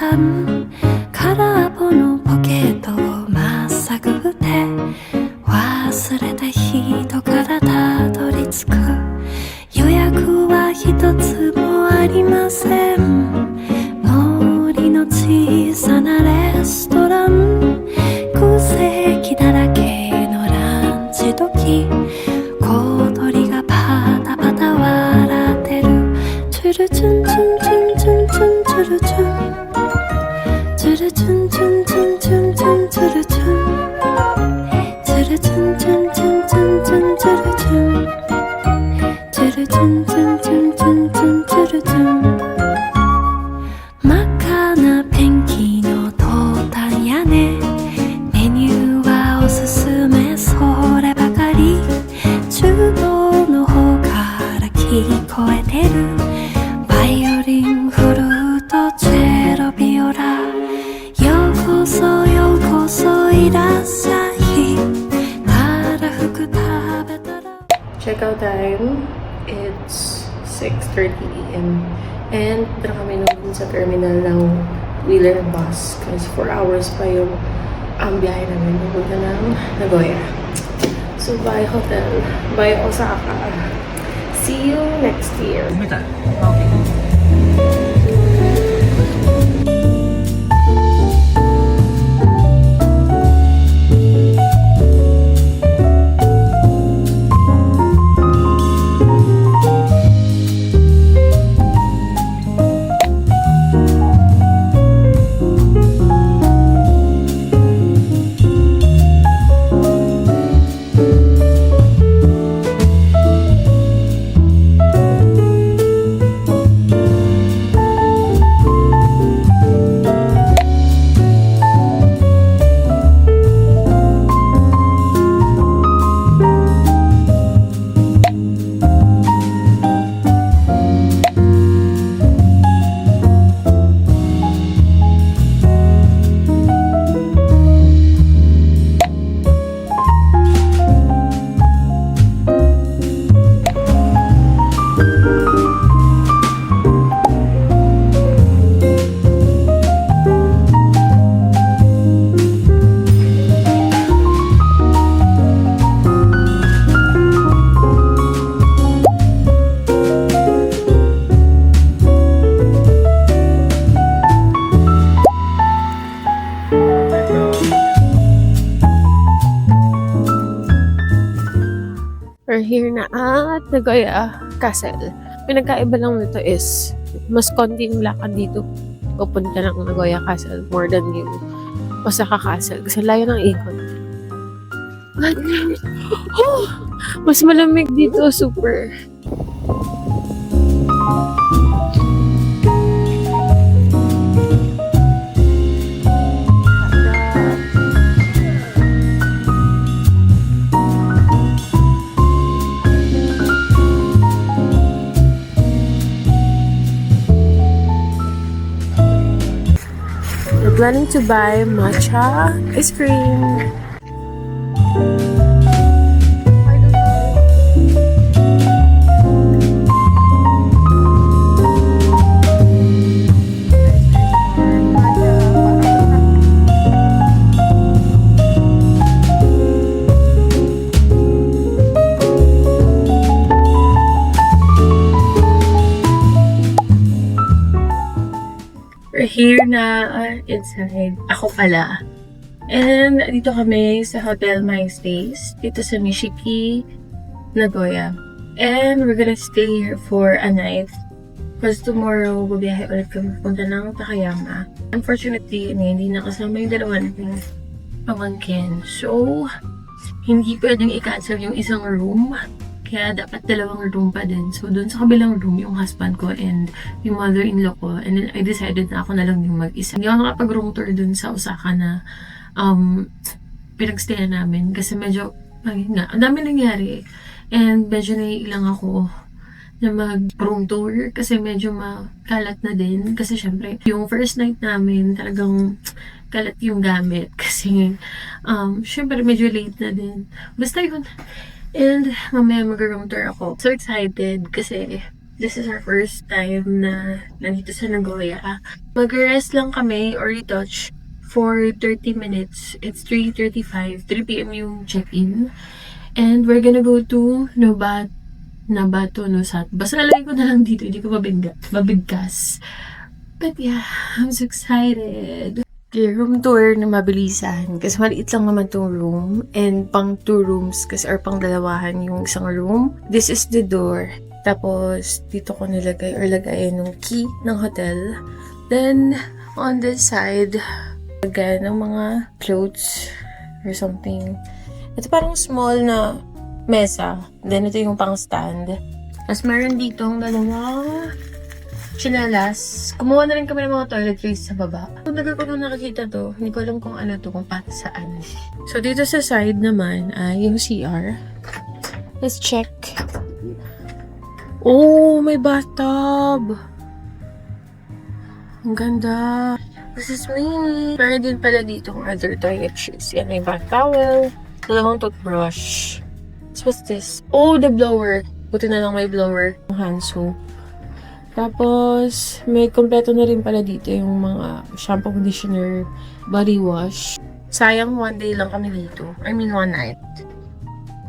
間空っぽのポケットをまっさぐって忘れた人からたどり着く予約は一つもありません森の小さなレストラン空席だらけのランチ時小鳥がパタパタ笑ってるチュルチュンチュンチュンチュンチュンチュルチュンチュルチュンチュンチュンチュンチュンチュルチュンチュルチュンチュンチュンチュンチュンチュルチュンチュルチュンチュンチュンチュンチュンチュルチュン真っ赤なペンキのトータン屋根メニューはおすすめそればかり厨房の方から聞こえてるバイオリンフルートチェロビオラようこそようこそいらっしゃいたらふく食べたら Checkout time, it's 6:30 a.m. And tara kami nung sa terminal ng Wheeler bus kasi 4 hours pa yung biyahe namin pupunta ng Nagoya. So, bye hotel, bye Osaka. See you next year. We're here na at Nagoya Castle. Pinagkaiba lang nito is mas konti yung lakad dito papunta ng Nagoya Castle more than yung Osaka Castle kasi layo ng ikot. Mas malamig dito, super. We're planning to buy matcha ice cream. We're here na inside. Ako pala. And dito kami sa Hotel My Stays. Dito sa Nishiki, Nagoya. And we're gonna stay here for a night. Because tomorrow, bubiyahe ulit kami punta ng Takayama. Unfortunately, hindi nakasama yung dalawa nating pamangkin. So, hindi pwedeng i-cancel yung isang room. Kaya dapat dalawang room pa din. So, dun sa kabilang room, yung husband ko and yung mother-in-law ko. And then, I decided na ako na lang yung mag-isa. Hindi ako nakapag-room tour dun sa Osaka na pinagstayan namin. Kasi medyo, ang dami nangyari. And medyo naiilang ako na mag-room tour. Kasi medyo makalat na din. Kasi syempre, yung first night namin, talagang kalat yung gamit. Kasi, syempre, medyo late na din. Basta yun. And mamaya mag-room tour ako. So excited kasi This is our first time na nandito sa Nagoya. Mag-rest lang kami or retouch for 30 minutes. It's 3:35, 3 p.m. yung check-in. And we're gonna go to Nabato Nosat. Basta nalagay ko na lang dito, hindi ko mabigkas. But yeah, I'm so excited. Okay, room tour na mabilisan. Kasi maliit lang naman tong room. And pang 2 rooms kasi or pang dalawahan yung isang room. This is the door. Tapos, dito ko nilagay or lagayan ng key ng hotel. Then, on this side, lagayan ng mga clothes or something. Ito parang small na mesa. Then, ito yung pang stand. Tapos, meron ditong dalawang chinelas. Kumuha na rin kami ng mga toiletries sa baba. Kung nagal ko nung nakakita to, hindi ko alam kung ano to, kung para saan. So, dito sa side naman ay yung CR. Let's check. Oh, may bathtub! Ang ganda! This is me! Pero din pala dito ang other toiletries. Yan, may bath towel, dalawang toothbrush. So, what's this? Oh, the blower! Buti na lang may blower. Hand soap. Tapos, may kompleto na rin pala dito yung mga shampoo, conditioner, body wash. Sayang, 1 day lang kami dito. I mean, 1 night.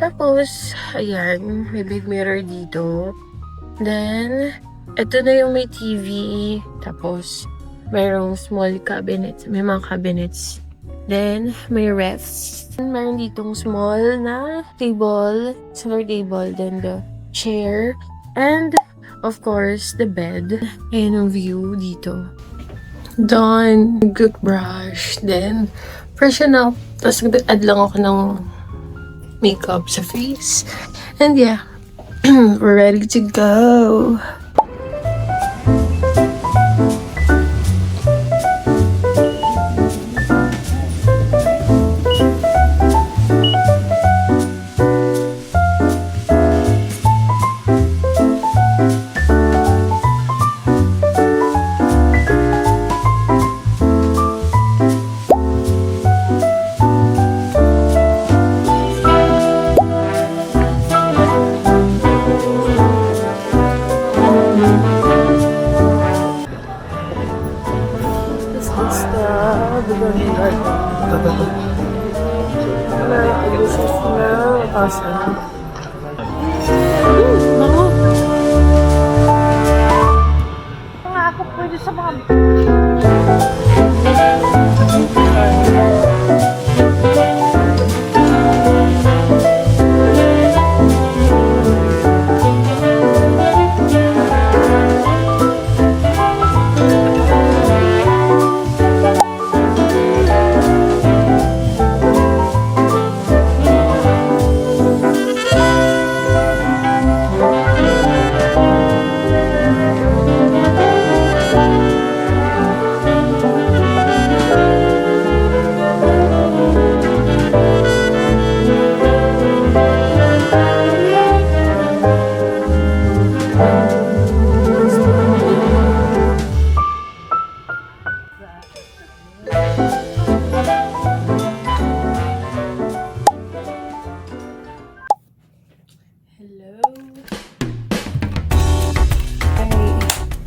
Tapos, ayan, may big mirror dito. Then, ito na yung may TV. Tapos, mayroong small cabinets. May mga cabinets. Then, may refs. Meron ditong small na table, silver table. Then, the chair. And, of course, the bed. Ayan ang view dito. Done. Good brush. Then, freshen up. Tapos, add lang ako ng makeup sa face. And yeah, we're ready to go.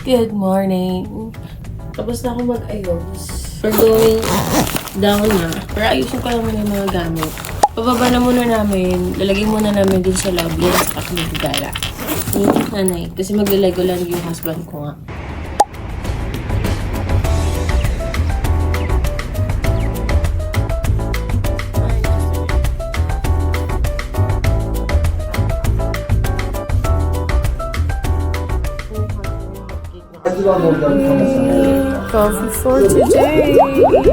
Good morning. Tapos na ako mag-ayos. We're going down na. Pero ayusin ko lang muna yung mga gamit. Pababa na muna namin. Lalagay muna namin din sa lobby. At ako magdala. Ni nanay. Kasi maglalego lang yung husband ko nga. Coffee for today.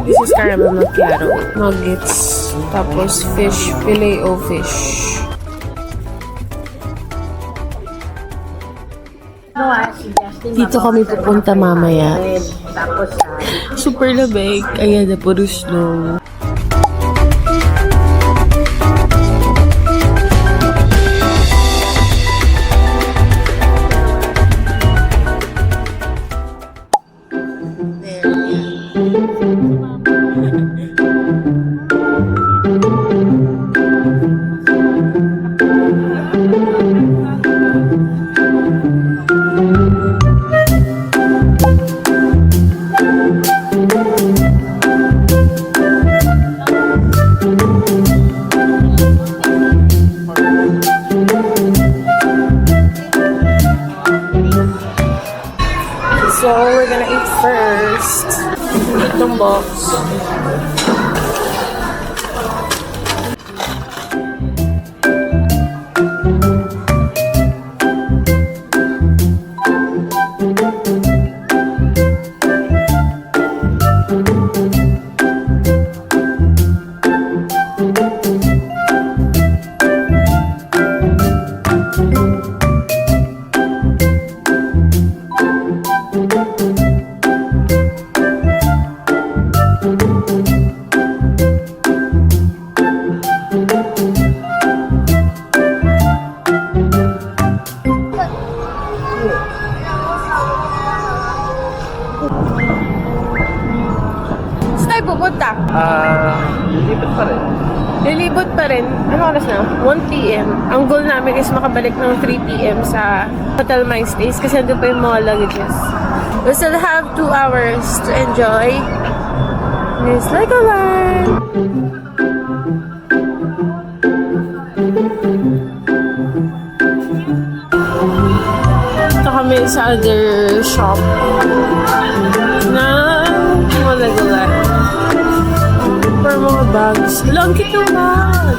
This is caramel macchiato. Nuggets. Tapos fish, filet o fish. Dito kami pupunta mamaya. Super labig. Ayan na, puro snow. first. Itong box. Saan tayo pupunta? Lilipad pa rin. Lilibot pa rin. Ano oras na? 1 p.m. Ang goal namin is makabalik ng 3 p.m. sa Hotel My Stays kasi nandun pa yung mga luggages. We still have 2 hours to enjoy this Legoland. Ito kami sa other shop na mga Legoland. For mga bags. Lang cute yung bag.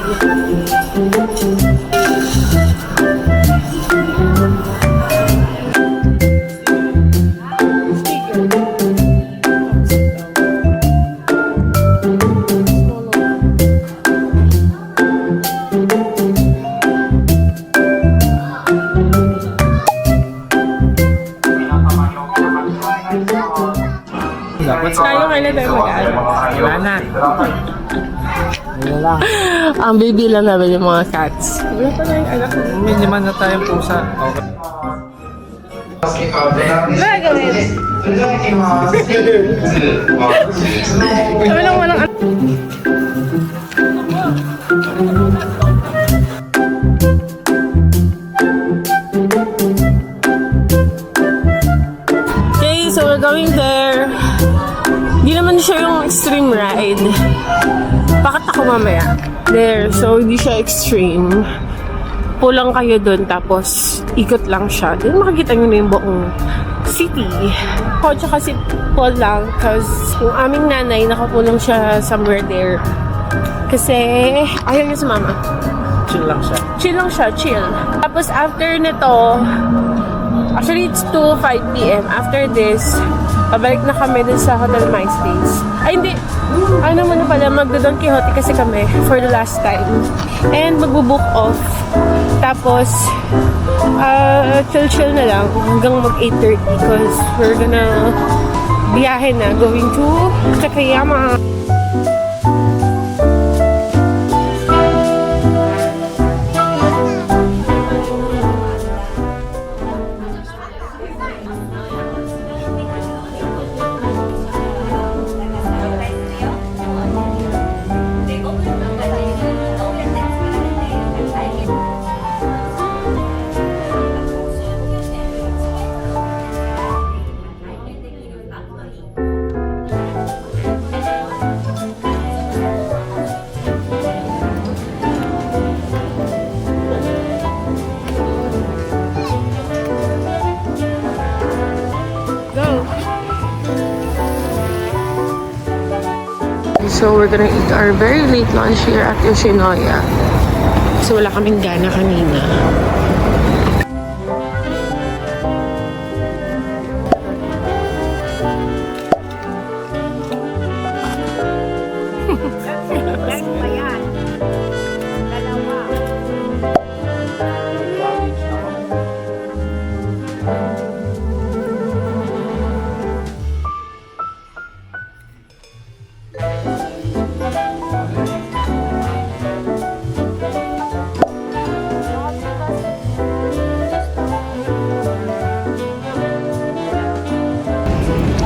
Dapat Tayo kailan tayo mag-aano? Wala na. Wala lang. Ang baby lang namin yung mga cats. Wala pa na yung anak ko. May naman na tayong pusa. Okay. Gagawin. Kami lang walang anak. Okay, so we're going there. Hindi naman siya yung extreme ride. Bakit ako mamaya? There, so hindi siya extreme. Pulang kayo dun, tapos ikot lang siya. Then makikita nyo na yung buong city. Ako tsaka si Paul lang, cause yung aming nanay, nakapulang siya somewhere there. Kasi ayaw niya sumama. Chill lang siya. Chill lang siya, chill. Tapos after nito, actually it's 5 p.m. After this, pabalik na kami dun sa Hotel My Stays. Ay, hindi. Ano naman pala, magdo-Don Quixote kasi kami for the last time. And magbo-book off. Tapos, chill-chill na lang hanggang mag 8:30 because we're gonna biyahe na going to Takayama. So, we're gonna eat our very late lunch here at Yoshinoya. So, wala kaming gana kanina.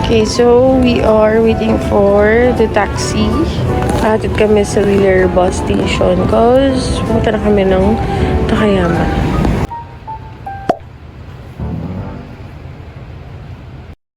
Okay, so we are waiting for the taxi. Atid kami sa Wheeler bus station because pumunta na kami ng Takayama.